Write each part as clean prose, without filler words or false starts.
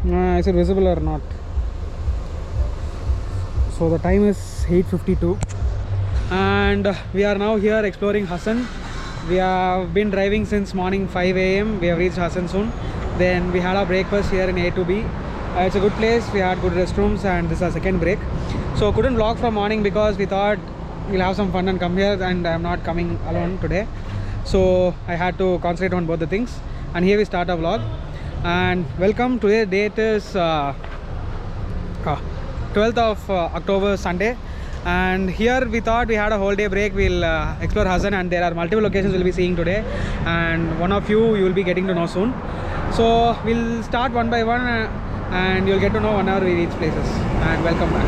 Is it visible or not? So the time is 8:52 and we are now here exploring Hassan. We have been driving since morning 5 a.m. We have reached Hassan soon. Then we had our breakfast here in A to B. It's a good place. We had good restrooms and this is our second break. So couldn't vlog from morning because we thought we'll have some fun and come here, and I'm not coming alone today. So I had to concentrate on both the things. And here we start our vlog. And welcome. Today's date is 12th of October, Sunday. And here we thought we had a whole day break. We'll explore Hassan, and there are multiple locations we'll be seeing today, and one of you will be getting to know soon. So we'll start one by one and you'll get to know whenever we reach places. And welcome back.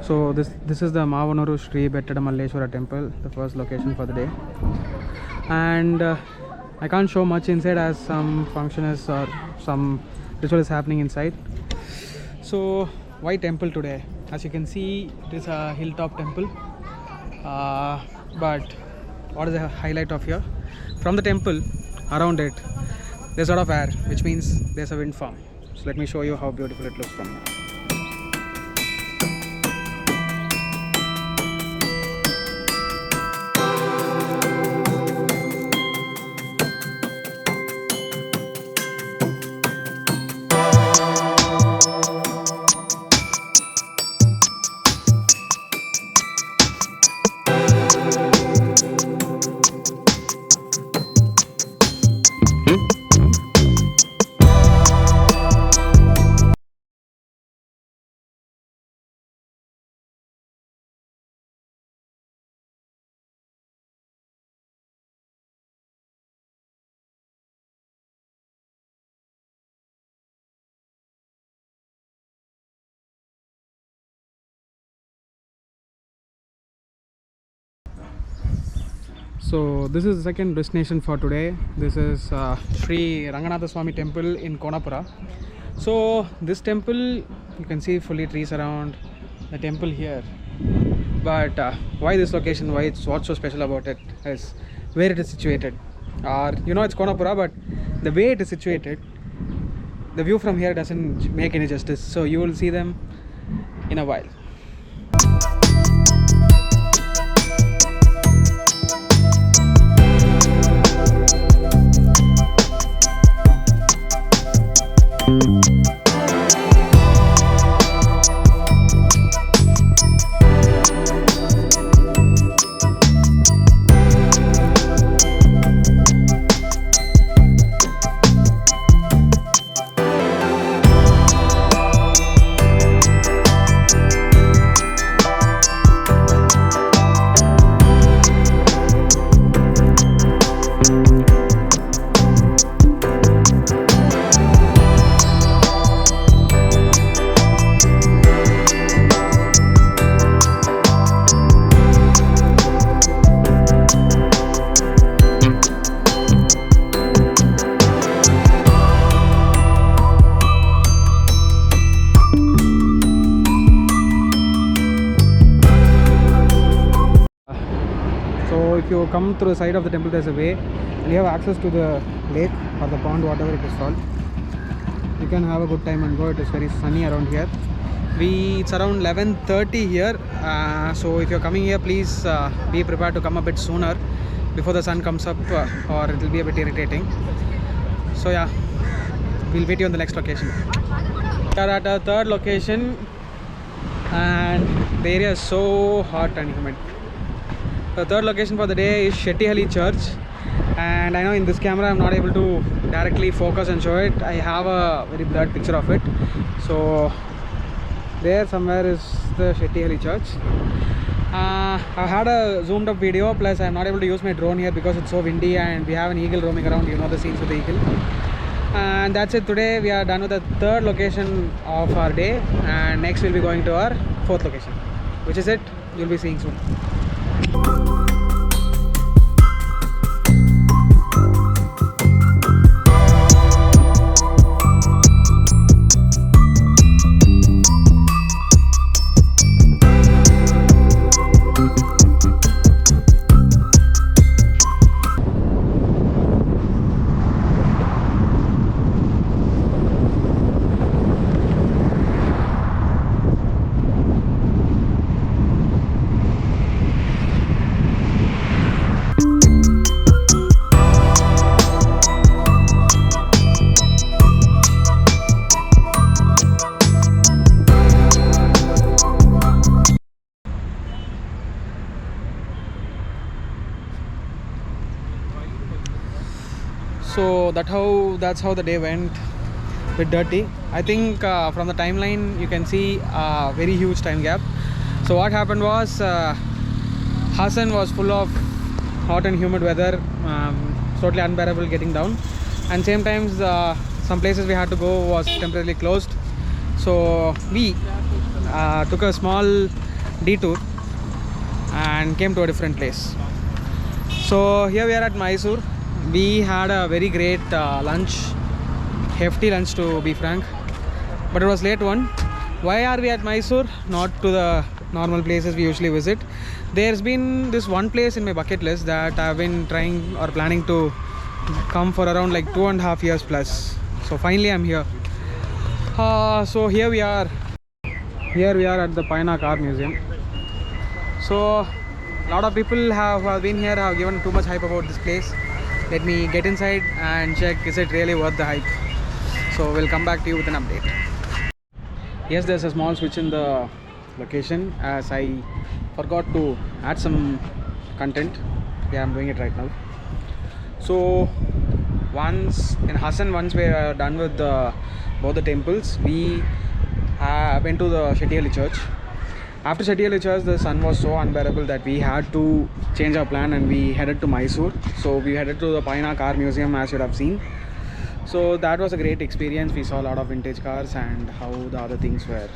So this is the Bengaluru Sri Malleshwara Temple, the first location for the day. And I can't show much inside as some function is or some ritual is happening inside. So why temple today? As you can see, it is a hilltop temple. But what is the highlight of here? From the temple, around it, there's a lot of air, which means there's a wind farm. So let me show you how beautiful it looks from here. So this is the second destination for today. This is Sri Ranganatha Swami Temple in Konapura. So this temple, you can see fully trees around the temple here. But why this location? What's so special about it is where it is situated. It's Konapura, but the way it is situated, the view from here doesn't make any justice. So you will see them in a while. If you come through the side of the temple, there's a way and you have access to the lake or the pond, whatever it is called. You can have a good time and go. It is very sunny around here. It's around 11:30 here, so if you're coming here, please be prepared to come a bit sooner before the sun comes up, or it will be a bit irritating. So yeah, we'll meet you on the next location. We are at our third location and the area is so hot and humid. The third location for the day is Shettihalli Church, and I know in this camera I'm not able to directly focus and show it. I have a very blurred picture of it. So there somewhere is the Shettihalli Church. I've had a zoomed up video, plus I'm not able to use my drone here because it's so windy and we have an eagle roaming around. You know the scenes with the eagle. And that's it. Today we are done with the third location of our day, and next we'll be going to our fourth location, which is it. You'll be seeing soon. So that's how the day went, bit dirty. I think from the timeline you can see a very huge time gap. So what happened was Hassan was full of hot and humid weather, totally unbearable getting down, and same times some places we had to go was temporarily closed. So we took a small detour and came to a different place. So here we are at Mysore. We had a very great lunch, hefty lunch to be frank, but it was late one. Why are we at Mysore, not to the normal places we usually visit? There's been this one place in my bucket list that I've been trying or planning to come for around like 2.5 years plus. So finally I'm here. So here we are at the Paina Car Museum. So a lot of people who have been here have given too much hype about this place. Let me get inside and check, is it really worth the hype? So we'll come back to you with an update. Yes, there's a small switch in the location as I forgot to add some content. Yeah, I'm doing it right now. So once in Hassan, once we are done with both the temples, we went to the Shettihalli Church. After Shettihalli Church, the sun was so unbearable that we had to change our plan and we headed to Mysore. So we headed to the Paina Car Museum, as you have seen. So that was a great experience. We saw a lot of vintage cars and how the other things were